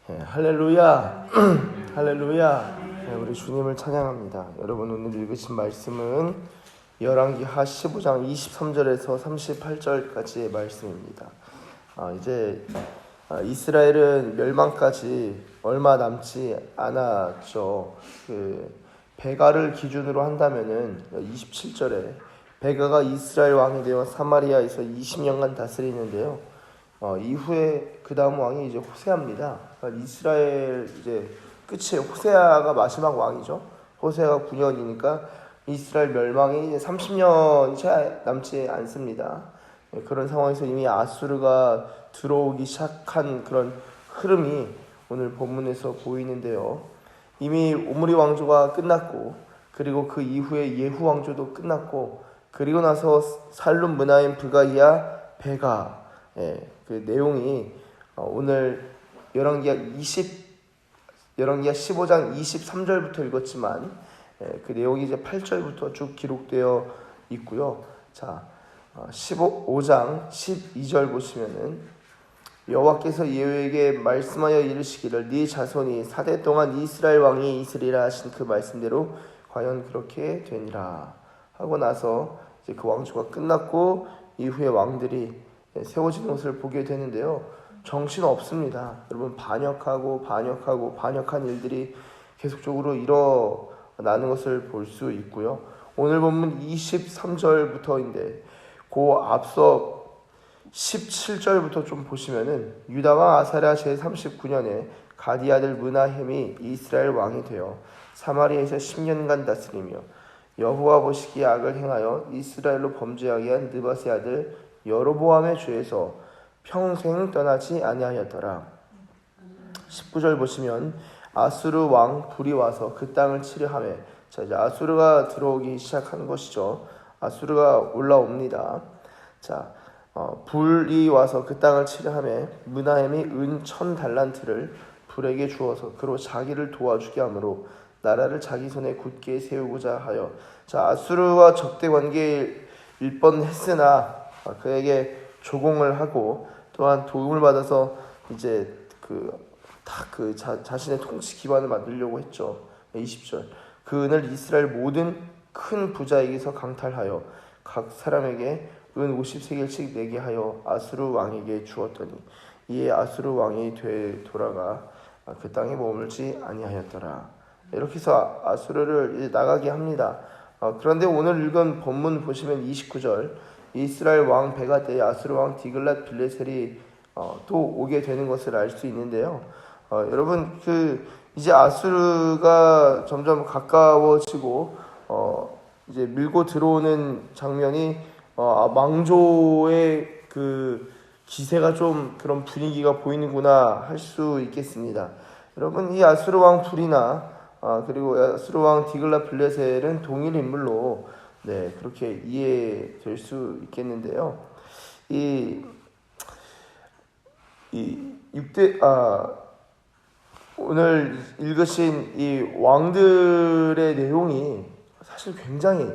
할렐루야. 할렐루야. 우리 주님을 찬양합니다. 여러분, 오늘 읽으신 말씀은 열왕기하 15장 23절에서 38절까지의 말씀입니다. 이제 이스라엘은 멸망까지 얼마 남지 않았죠. 베가를 기준으로 한다면은 27절에 베가가 이스라엘 왕이 되어 사마리아에서 20년간 다스리는데요. 이후에 그 다음 왕이 이제 호세아입니다. 이스라엘 이제 끝이 호세아가 마지막 왕이죠. 호세아가 9년이니까 이스라엘 멸망이 이제 30년이 채 남지 않습니다. 그런 상황에서 이미 아수르가 들어오기 시작한 그런 흐름이 오늘 본문에서 보이는데요. 이미 오므리 왕조가 끝났고, 그리고 그 이후에 예후 왕조도 끝났고, 그리고 나서 살룸 므나임 브가이아 베가, 그 내용이 오늘 열왕기하 15장 23절부터 읽었지만 그 내용이 이제 8절부터 쭉 기록되어 있고요. 자, 15장 12절 보시면은 여호와께서 예후에게 말씀하여 이르시기를 네 자손이 4대 동안 이스라엘 왕이 있으리라 하신 그 말씀대로 과연 그렇게 되니라 하고 나서 이제 그 왕조가 끝났고 이후에 왕들이 세워진 것을 보게 되는데요. 정신 없습니다. 여러분, 반역한 일들이 계속적으로 일어나는 것을 볼 수 있고요. 오늘 본문 23절부터인데 그 앞서 17절부터 좀 보시면은 유다왕 아사랴 제39년에 가디 아들 므나헴이 이스라엘 왕이 되어 사마리아에서 10년간 다스리며 여호와 보시기에 악을 행하여 이스라엘로 범죄하게 한 느밧의 아들 여로보암의 죄에서 평생 떠나지 아니하였더라. 19절 보시면 아수르 왕 불이 와서 그 땅을 치려하매, 자, 이제 아수르가 들어오기 시작한 것이죠. 아수르가 올라옵니다. 자, 불이 와서 그 땅을 치려하매 므나헴이 은 1000달란트를 불에게 주어서 그로 자기를 도와주게 하므로 나라를 자기 손에 굳게 세우고자 하여, 자, 아수르와 적대 관계일 뻔했으나 그에게 조공을 하고 또한 도움을 받아서 이제 자신의 통치 기반을 만들려고 했죠. 20절 그 은을 이스라엘 모든 큰 부자에게서 강탈하여 각 사람에게 은 50세겔씩 내게 하여 아수르 왕에게 주었더니 이에 아수르 왕이 돌아가 그 땅에 머물지 아니하였더라. 이렇게 해서 아수르를 이제 나가게 합니다. 그런데 오늘 읽은 본문 보시면 29절 이스라엘 왕 베가 때 아수르 왕 디글랏 빌레셀이 또 오게 되는 것을 알 수 있는데요. 여러분, 이제 아수르가 점점 가까워지고 이제 밀고 들어오는 장면이 왕조의 그 기세가 좀 그런 분위기가 보이는구나 할 수 있겠습니다. 여러분, 이 아수르 왕 불이나 그리고 아수르 왕 디글랏 빌레셀은 동일 인물로 그렇게 이해될 수 있겠는데요. 오늘 읽으신 이 왕들의 내용이 사실 굉장히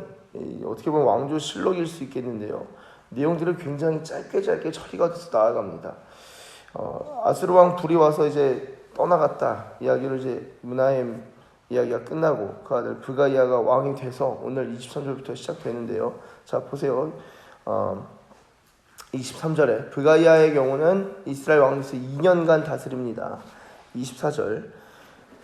어떻게 보면 왕조 실록일 수 있겠는데요. 내용들을 굉장히 짧게 처리가 돼서 나아갑니다. 아수르 왕 불이 와서 이제 떠나갔다 이야기를 이제 므나헴 이야기가 끝나고 그 아들 브가이아가 왕이 돼서 오늘 23절부터 시작되는데요. 자, 보세요. 23절에 브가이아의 경우는 이스라엘 왕에서 2년간 다스립니다. 24절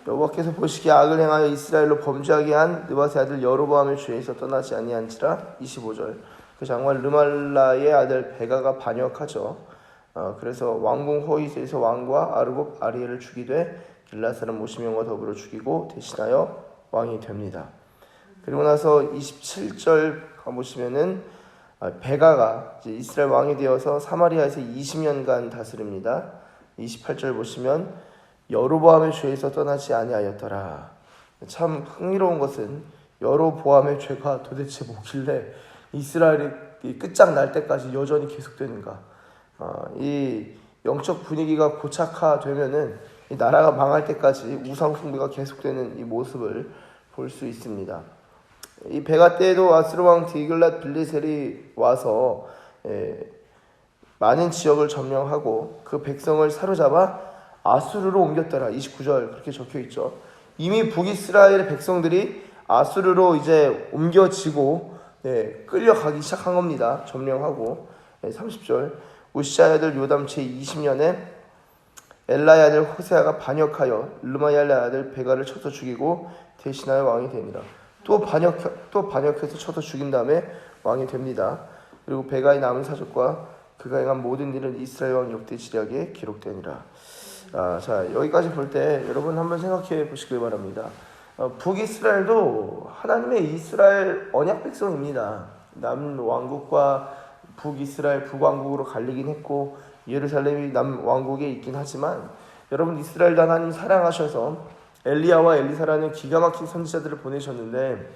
여호와께서 보시기에 악을 행하여 이스라엘로 범죄하게 한 느밧의 아들 여로보암의 죄에서 떠나지 아니한지라. 25절 그 장관 르말라의 아들 베가가 반역하죠. 그래서 왕궁 호이스에서 왕과 아르곱 아리엘을 죽이되 길앗 사람 50명과 더불어 죽이고 대신하여 왕이 됩니다. 그리고 나서 27절 가보시면은 베가가 이제 이스라엘 왕이 되어서 사마리아에서 20년간 다스립니다. 28절 보시면 여로보암의 죄에서 떠나지 아니하였더라. 참 흥미로운 것은 여로보암의 죄가 도대체 뭐길래 이스라엘이 끝장날 때까지 여전히 계속되는가. 이 영적 분위기가 고착화되면은 이 나라가 망할 때까지 우상 숭배가 계속되는 이 모습을 볼 수 있습니다. 이 베가 때에도 아수르 왕 디글랏 빌레셀이 와서 많은 지역을 점령하고 그 백성을 사로잡아 아수르로 옮겼더라. 29절 그렇게 적혀 있죠. 이미 북이스라엘의 백성들이 아수르로 이제 옮겨지고 끌려가기 시작한 겁니다. 점령하고. 30절 우시아의 아들 요담 제20년에 엘라의 아들 호세아가 반역하여 르마야의 아들 베가를 쳐서 죽이고 대신하여 왕이 되니라. 또 반역해서 쳐서 죽인 다음에 왕이 됩니다. 그리고 베가의 남은 사적과 그가 행한 모든 일은 이스라엘 왕 역대 지략에 기록되니라. 자, 여기까지 볼 때 여러분 한번 생각해 보시길 바랍니다. 북이스라엘도 하나님의 이스라엘 언약 백성입니다. 남왕국과 북이스라엘 북왕국으로 갈리긴 했고 예루살렘이 남왕국에 있긴 하지만 여러분 이스라엘도 하나님 사랑하셔서 엘리야와 엘리사라는 기가 막힌 선지자들을 보내셨는데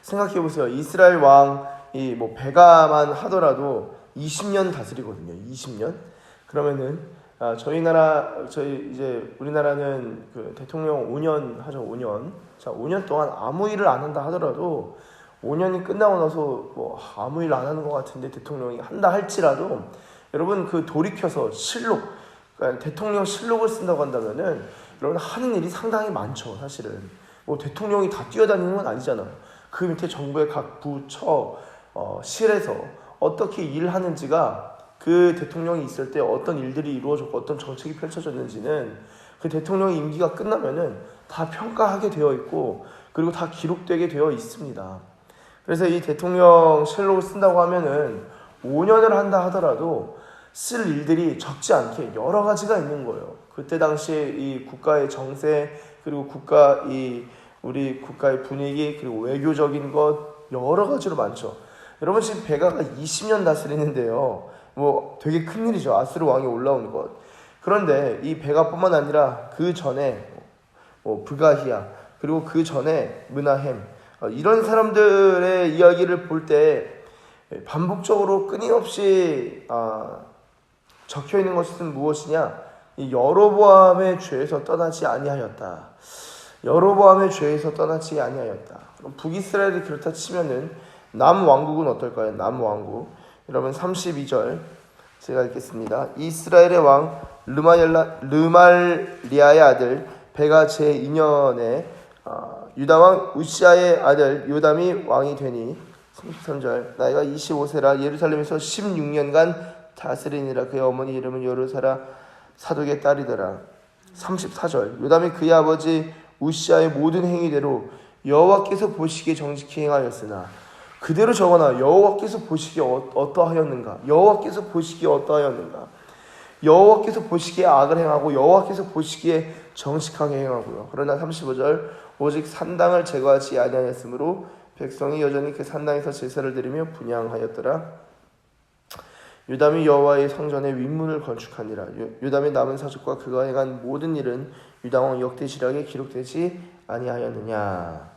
생각해 보세요. 이스라엘 왕이 뭐 베가만 하더라도 20년 다스리거든요. 20년. 그러면은 우리나라는 그 대통령 5년 하죠. 5년. 자, 5년 동안 아무 일을 안 한다 하더라도 5년이 끝나고 나서 뭐 아무 일 안 하는 것 같은데 대통령이 한다 할지라도 여러분 그 돌이켜서 실록, 그러니까 대통령 실록을 쓴다고 한다면은 여러분 하는 일이 상당히 많죠. 사실은 뭐 대통령이 다 뛰어다니는 건 아니잖아요. 그 밑에 정부의 각 부처 실에서 어떻게 일하는지가 그 대통령이 있을 때 어떤 일들이 이루어졌고 어떤 정책이 펼쳐졌는지는 그 대통령의 임기가 끝나면은 다 평가하게 되어 있고 그리고 다 기록되게 되어 있습니다. 그래서 이 대통령 실록을 쓴다고 하면은 5년을 한다 하더라도 쓸 일들이 적지 않게 여러 가지가 있는 거예요. 그때 당시에 이 국가의 정세 그리고 우리 국가의 분위기 그리고 외교적인 것 여러 가지로 많죠. 여러분 지금 베가가 20년 다스리는데요. 뭐 되게 큰일이죠. 아수르 왕이 올라온 것. 그런데 이 베가뿐만 아니라 그 전에 브가히야 그리고 그 전에 므나헴 이런 사람들의 이야기를 볼 때 반복적으로 끊임없이 적혀 있는 것은 무엇이냐? 이 여로보암의 죄에서 떠나지 아니하였다. 여로보암의 죄에서 떠나지 아니하였다. 북이스라엘이 그렇다 치면은 남왕국은 어떨까요? 남왕국. 여러분 32절 제가 읽겠습니다. 이스라엘의 왕 르말리아의 아들 베가 제2년에 유다왕 우시아의 아들 요담이 왕이 되니 33절 나이가 25세라 예루살렘에서 16년간 다스리니라. 그의 어머니 이름은 여루사라 사독의 딸이더라. 34절 요담이 그의 아버지 우시아의 모든 행위대로 여호와께서 보시기에 정직히 행하였으나 그대로 적어놔. 여호와께서 보시기에 어떠하였는가? 여호와께서 보시기에 어떠하였는가? 여호와께서 보시기에 악을 행하고 여호와께서 보시기에 정직하게 행하고요. 그러나 35절 오직 산당을 제거하지 아니하였으므로 백성이 여전히 그 산당에서 제사를 드리며 분향하였더라. 요담이 여호와의 성전에 윗문을 건축하니라. 요담의 남은 사적과 그가 행한 모든 일은 유다왕 역대시락에 기록되지 아니하였느냐.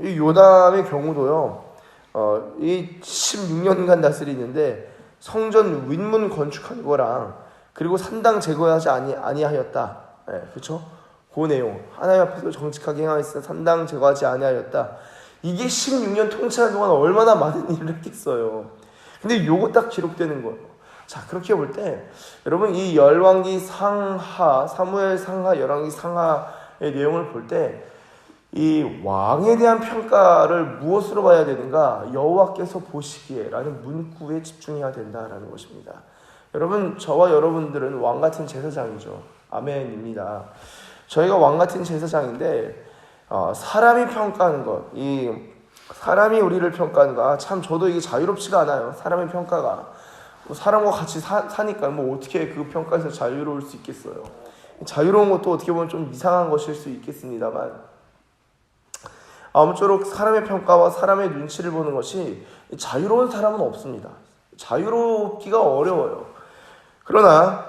이 요담의 경우도요. 이 16년간 다스리는데 성전 윗문 건축한 거랑 그리고 산당 제거하지 아니하였다. 그렇죠? 그 내용 하나님 앞에서 정직하게 행하였으나 산당 제거하지 아니하였다. 이게 16년 통치하는 동안 얼마나 많은 일을 했겠어요. 근데 요거 딱 기록되는 거예요. 자, 그렇게 볼 때 여러분 이 열왕기 상하, 사무엘 상하, 열왕기 상하의 내용을 볼 때 이 왕에 대한 평가를 무엇으로 봐야 되는가? 여호와께서 보시기에라는 문구에 집중해야 된다라는 것입니다. 여러분 저와 여러분들은 왕 같은 제사장이죠. 아멘입니다. 저희가 왕 같은 제사장인데 사람이 평가하는 것, 이 사람이 우리를 평가하는 거, 참 저도 이게 자유롭지가 않아요. 사람의 평가가 사람과 같이 사니까 뭐 어떻게 그 평가에서 자유로울 수 있겠어요. 자유로운 것도 어떻게 보면 좀 이상한 것일 수 있겠습니다만 아무쪼록 사람의 평가와 사람의 눈치를 보는 것이 자유로운 사람은 없습니다. 자유롭기가 어려워요. 그러나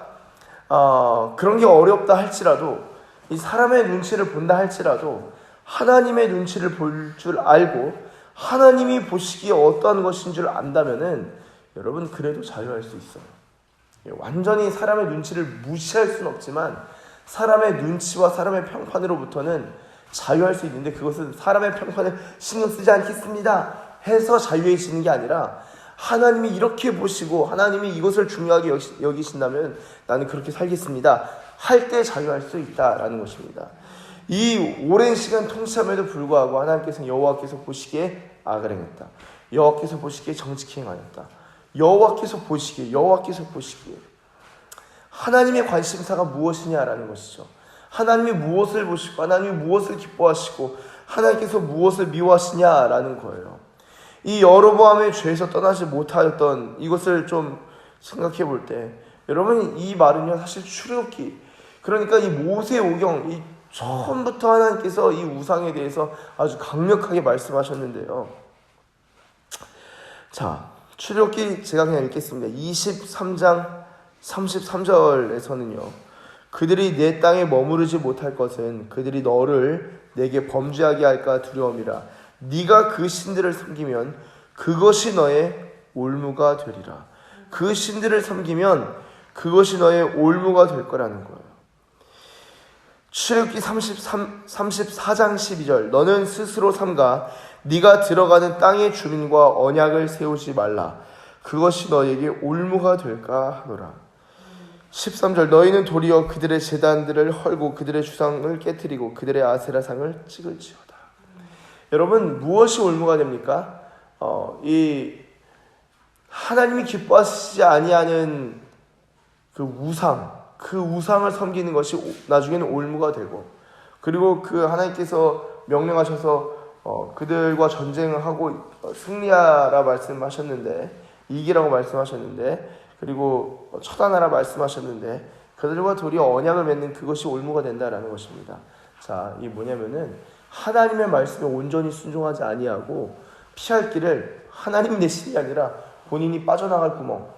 그런 게 어렵다 할지라도 이 사람의 눈치를 본다 할지라도 하나님의 눈치를 볼 줄 알고 하나님이 보시기에 어떠한 것인 줄 안다면은 여러분 그래도 자유할 수 있어요. 완전히 사람의 눈치를 무시할 수는 없지만 사람의 눈치와 사람의 평판으로부터는 자유할 수 있는데 그것은 사람의 평판을 신경 쓰지 않겠습니다 해서 자유해지는 게 아니라 하나님이 이렇게 보시고 하나님이 이것을 중요하게 여기신다면 나는 그렇게 살겠습니다 할 때 자유할 수 있다라는 것입니다. 이 오랜 시간 통치함에도 불구하고 하나님께서는 여호와께서 보시기에 악을 행했다. 여호와께서 보시기에 정직히 행하였다. 여호와께서 보시기에 하나님의 관심사가 무엇이냐라는 것이죠. 하나님이 무엇을 보시고 하나님이 무엇을 기뻐하시고 하나님께서 무엇을 미워하시냐라는 거예요. 이 여로보암의 죄에서 떠나지 못하였던 이것을 좀 생각해 볼 때 여러분 이 말은요 사실 출애굽기 그러니까 이 모세오경 이 처음부터 하나님께서 이 우상에 대해서 아주 강력하게 말씀하셨는데요. 자, 출애굽기 제가 그냥 읽겠습니다. 23장 33절에서는요. 그들이 내 땅에 머무르지 못할 것은 그들이 너를 내게 범죄하게 할까 두려움이라. 네가 그 신들을 섬기면 그것이 너의 올무가 되리라. 그 신들을 섬기면 그것이 너의 올무가 될 거라는 거예요. 출애굽기 34장 12절 너는 스스로 삼가 네가 들어가는 땅의 주민과 언약을 세우지 말라. 그것이 너에게 올무가 될까 하노라. 13절 너희는 도리어 그들의 제단들을 헐고 그들의 주상을 깨뜨리고 그들의 아세라상을 찍을지어다. 여러분 무엇이 올무가 됩니까? 이 하나님이 기뻐하시지 아니하는 그 우상을 섬기는 것이 나중에는 올무가 되고 그리고 그 하나님께서 명령하셔서 그들과 전쟁을 하고 승리하라 말씀하셨는데 이기라고 말씀하셨는데 그리고 처단하라 말씀하셨는데 그들과 도리어 언약을 맺는 그것이 올무가 된다라는 것입니다. 자, 이게 뭐냐면은 하나님의 말씀에 온전히 순종하지 아니하고 피할 길을 하나님 내심이 아니라 본인이 빠져나갈 구멍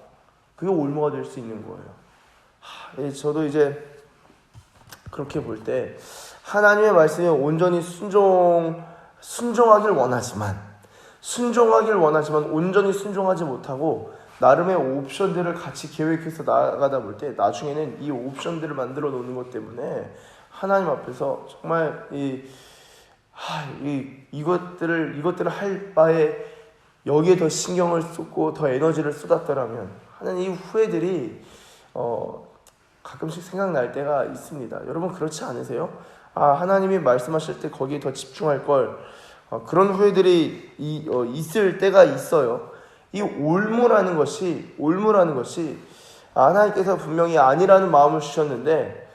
그게 올무가 될 수 있는 거예요. 저도 이제 그렇게 볼 때 하나님의 말씀에 온전히 순종하길 원하지만 온전히 순종하지 못하고 나름의 옵션들을 같이 계획해서 나아가다 볼 때 나중에는 이 옵션들을 만들어 놓는 것 때문에 하나님 앞에서 정말 이것들을 할 바에 여기에 더 신경을 쏟고 더 에너지를 쏟았더라면 하는 이 후회들이 가끔씩 생각날 때가 있습니다. 여러분 그렇지 않으세요? 하나님이 말씀하실 때 거기에 더 집중할 걸 그런 후회들이 있을 때가 있어요. 이 올무라는 것이 하나님께서 분명히 아니라는 마음을 주셨는데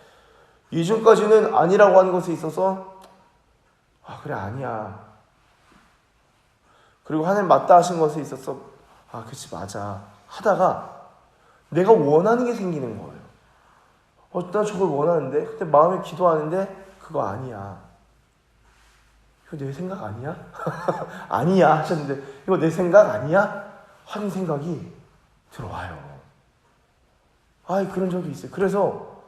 이전까지는 아니라고 하는 것에 있어서 그래 아니야. 그리고 하나님 맞다 하신 것에 있어서 그치 맞아 하다가 내가 원하는 게 생기는 거예요. 나 저걸 원하는데 근데 마음에 기도하는데 그거 아니야. 이거 내 생각 아니야? 아니야 하셨는데 이거 내 생각 아니야? 하는 생각이 들어와요. 그런 적이 있어요. 그래서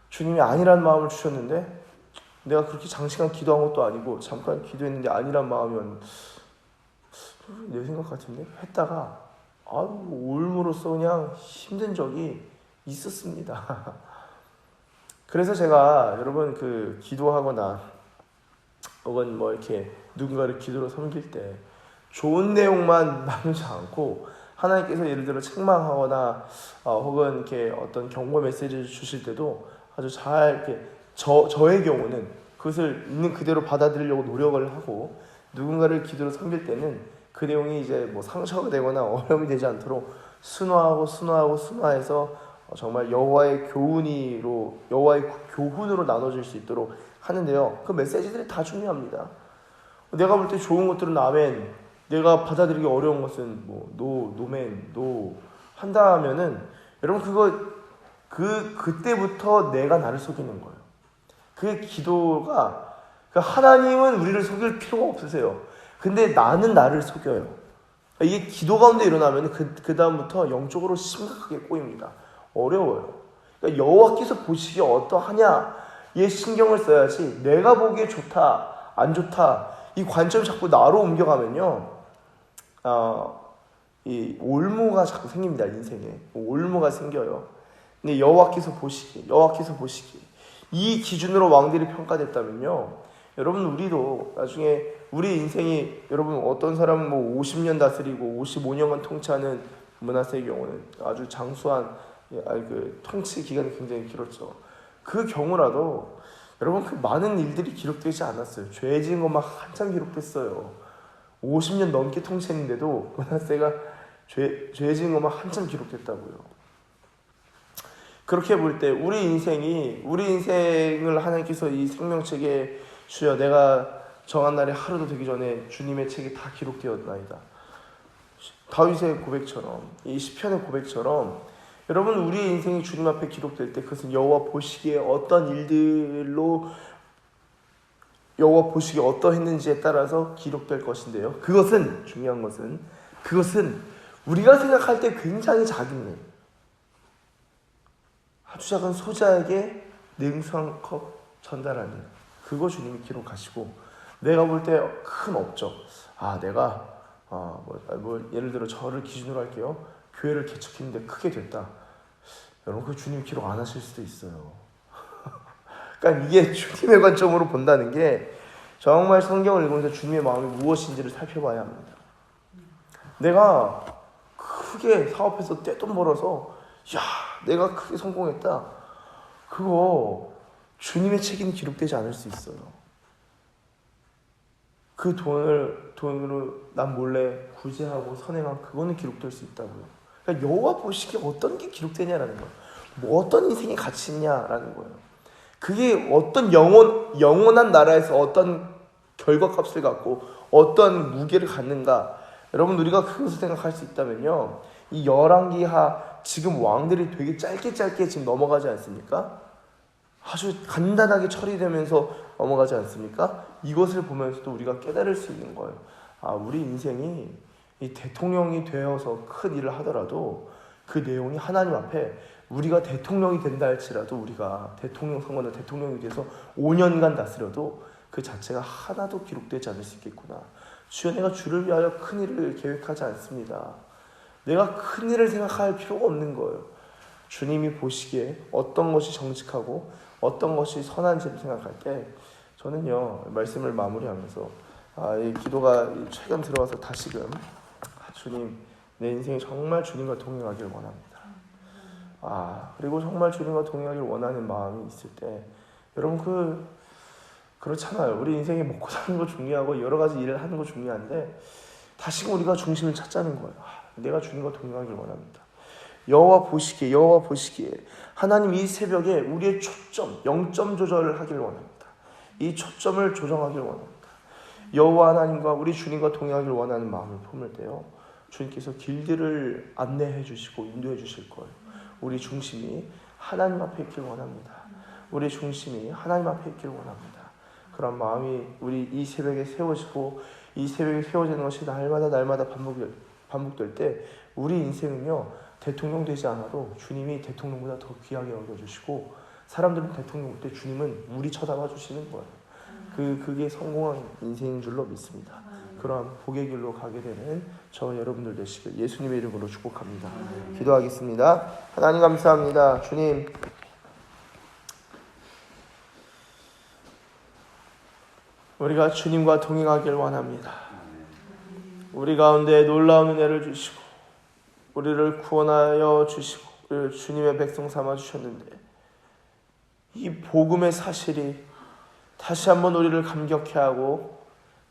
주님이 아니라는 마음을 주셨는데 내가 그렇게 장시간 기도한 것도 아니고 잠깐 기도했는데 아니란 마음이었는데 내 생각 같은데 했다가 올무로써 그냥 힘든 적이 있었습니다. 그래서 제가 여러분 기도하거나 혹은 이렇게 누군가를 기도로 섬길 때 좋은 내용만 나누지 않고 하나님께서 예를 들어 책망하거나 혹은 이렇게 어떤 경고 메시지를 주실 때도 아주 잘 이렇게 저의 경우는 그것을 있는 그대로 받아들이려고 노력을 하고 누군가를 기도로 섬길 때는 그 내용이 이제 상처가 되거나 어려움이 되지 않도록 순화해서 정말 여호와의 교훈으로 나눠질 수 있도록 하는데요. 그 메시지들이 다 중요합니다. 내가 볼 때 좋은 것들은 아멘, 내가 받아들이기 어려운 것은 노멘, 노 한다면은 여러분 그때부터 내가 나를 속이는 거예요. 그 기도가 하나님은 우리를 속일 필요가 없으세요. 근데 나는 나를 속여요. 이게 기도 가운데 일어나면 그 다음부터 영적으로 심각하게 꼬입니다. 어려워요. 그러니까 여호와께서 보시기에 어떠하냐에 신경을 써야지 내가 보기에 좋다 안 좋다 이 관점이 자꾸 나로 옮겨가면요 이 올무가 자꾸 생깁니다. 인생에 올무가 생겨요. 근데 여호와께서 보시기 이 기준으로 왕들이 평가됐다면요 여러분 우리도 나중에 우리 인생이 여러분 어떤 사람은 뭐 50년 다스리고 55년간 통치하는 므낫세의 경우는 아주 장수한 그 통치 기간이 굉장히 길었죠. 그 경우라도 여러분 그 많은 일들이 기록되지 않았어요. 죄 지은 것만 한참 기록됐어요. 50년 넘게 통치했는데도 므낫세가 죄 지은 것만 한참 기록됐다고요. 그렇게 볼 때 우리 인생을 하나님께서 이 생명책에 주여 내가 정한 날이 하루도 되기 전에 주님의 책이 다 기록되었나이다. 다윗의 고백처럼 이 시편의 고백처럼 여러분 우리 인생이 주님 앞에 기록될 때 그것은 여호와 보시기에 어떤 일들로 여호와 보시기에 어떠했는지에 따라서 기록될 것인데요. 그것은 중요한 것은 그것은 우리가 생각할 때 굉장히 작은 일, 아주 작은 소자에게 냉수한 컵 전달하는 일, 그거 주님이 기록하시고 내가 볼 때 큰 업적, 내가 예를 들어 저를 기준으로 할게요. 교회를 개척했는데 크게 됐다. 여러분 그 주님 기록 안 하실 수도 있어요. 그러니까 이게 주님의 관점으로 본다는 게 정말 성경을 읽으면서 주님의 마음이 무엇인지를 살펴봐야 합니다. 내가 크게 사업해서 떼돈 벌어서 내가 크게 성공했다. 그거 주님의 책임이 기록되지 않을 수 있어요. 그 돈으로 난 몰래 구제하고 선행한 그거는 기록될 수 있다고요. 그러니까 여호와 보시기에 어떤 게 기록되냐라는 거예요. 뭐 어떤 인생의 가치 있냐라는 거예요. 그게 어떤 영원한 나라에서 어떤 결과값을 갖고 어떤 무게를 갖는가. 여러분 우리가 그것을 생각할 수 있다면요. 이 열왕기하 지금 왕들이 되게 짧게 지금 넘어가지 않습니까? 아주 간단하게 처리되면서 넘어가지 않습니까? 이것을 보면서도 우리가 깨달을 수 있는 거예요. 우리 인생이 이 대통령이 되어서 큰 일을 하더라도 그 내용이 하나님 앞에 우리가 대통령이 된다 할지라도 우리가 대통령 선거나 대통령이 돼서 5년간 다스려도 그 자체가 하나도 기록되지 않을 수 있겠구나. 주여 내가 주를 위하여 큰 일을 계획하지 않습니다. 내가 큰 일을 생각할 필요가 없는 거예요. 주님이 보시기에 어떤 것이 정직하고 어떤 것이 선한지를 생각할 때 저는요 말씀을 마무리하면서 이 기도가 최근 들어와서 다시금 주님 내 인생에 정말 주님과 동행하기를 원합니다. 그리고 정말 주님과 동행하기를 원하는 마음이 있을 때 여러분 그렇잖아요. 우리 인생에 먹고 사는 거 중요하고 여러 가지 일을 하는 거 중요한데 다시금 우리가 중심을 찾자는 거예요. 내가 주님과 동행하기를 원합니다. 여호와 보시기에 하나님 이 새벽에 우리의 초점, 영점 조절을 하기를 원합니다. 이 초점을 조정하기를 원합니다. 여호와 하나님과 우리 주님과 동행하기를 원하는 마음을 품을 때요. 주님께서 길들을 안내해 주시고 인도해 주실 거예요. 우리 중심이 하나님 앞에 있기를 원합니다. 우리 중심이 하나님 앞에 있기를 원합니다. 그런 마음이 우리 이 새벽에 세워지고 이 새벽에 세워지는 것이 날마다 반복될 때 우리 인생은요 대통령 되지 않아도 주님이 대통령보다 더 귀하게 여겨주시고 사람들은 대통령 올 때 주님은 우리 쳐다봐 주시는 거예요. 그게 성공한 인생인 줄로 믿습니다. 그러한 복의 길로 가게 되는 저와 여러분들 되시길 예수님의 이름으로 축복합니다. 기도하겠습니다. 하나님 감사합니다. 주님 우리가 주님과 동행하길 원합니다. 우리 가운데 놀라운 은혜를 주시고 우리를 구원하여 주시고 우리를 주님의 백성 삼아 주셨는데 이 복음의 사실이 다시 한번 우리를 감격케 하고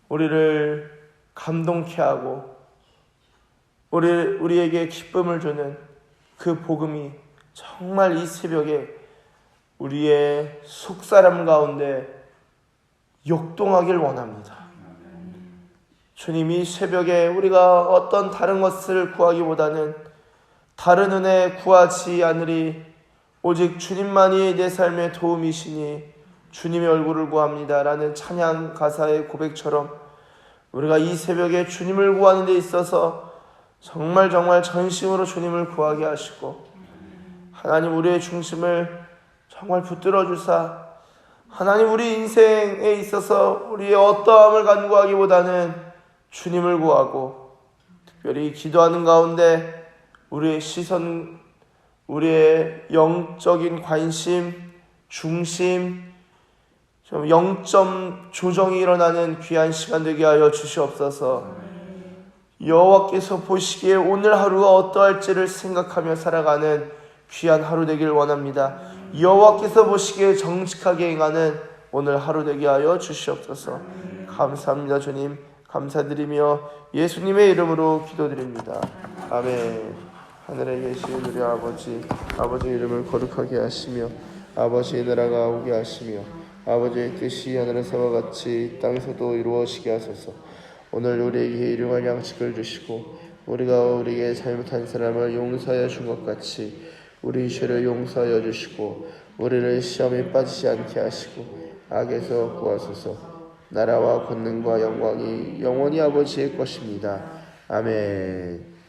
우리를 감동케 하고 우리에게 기쁨을 주는 그 복음이 정말 이 새벽에 우리의 속사람 가운데 역동하길 원합니다. 주님 이 새벽에 우리가 어떤 다른 것을 구하기보다는 다른 은혜 구하지 않으리 오직 주님만이 내 삶의 도움이시니 주님의 얼굴을 구합니다 라는 찬양 가사의 고백처럼 우리가 이 새벽에 주님을 구하는 데 있어서 정말 전심으로 주님을 구하게 하시고 하나님 우리의 중심을 정말 붙들어 주사 하나님 우리 인생에 있어서 우리의 어떠함을 간구하기보다는 주님을 구하고 특별히 기도하는 가운데 우리의 시선, 우리의 영적인 관심, 중심 좀 0점 조정이 일어나는 귀한 시간 되게 하여 주시옵소서. 여호와께서 보시기에 오늘 하루가 어떠할지를 생각하며 살아가는 귀한 하루 되길 원합니다. 여호와께서 보시기에 정직하게 행하는 오늘 하루 되게 하여 주시옵소서. 감사합니다. 주님 감사드리며 예수님의 이름으로 기도드립니다. 아멘. 하늘에 계신 우리 아버지, 아버지의 이름을 거룩하게 하시며 아버지의 나라가 오게 하시며 아버지의 뜻이 하늘에서와 같이 땅에서도 이루어지게 하소서. 오늘 우리에게 일용할 양식을 주시고 우리가 우리에게 잘못한 사람을 용서하여 준 것 같이 우리 죄를 용서하여 주시고 우리를 시험에 빠지지 않게 하시고 악에서 구하소서. 나라와 권능과 영광이 영원히 아버지의 것입니다. 아멘.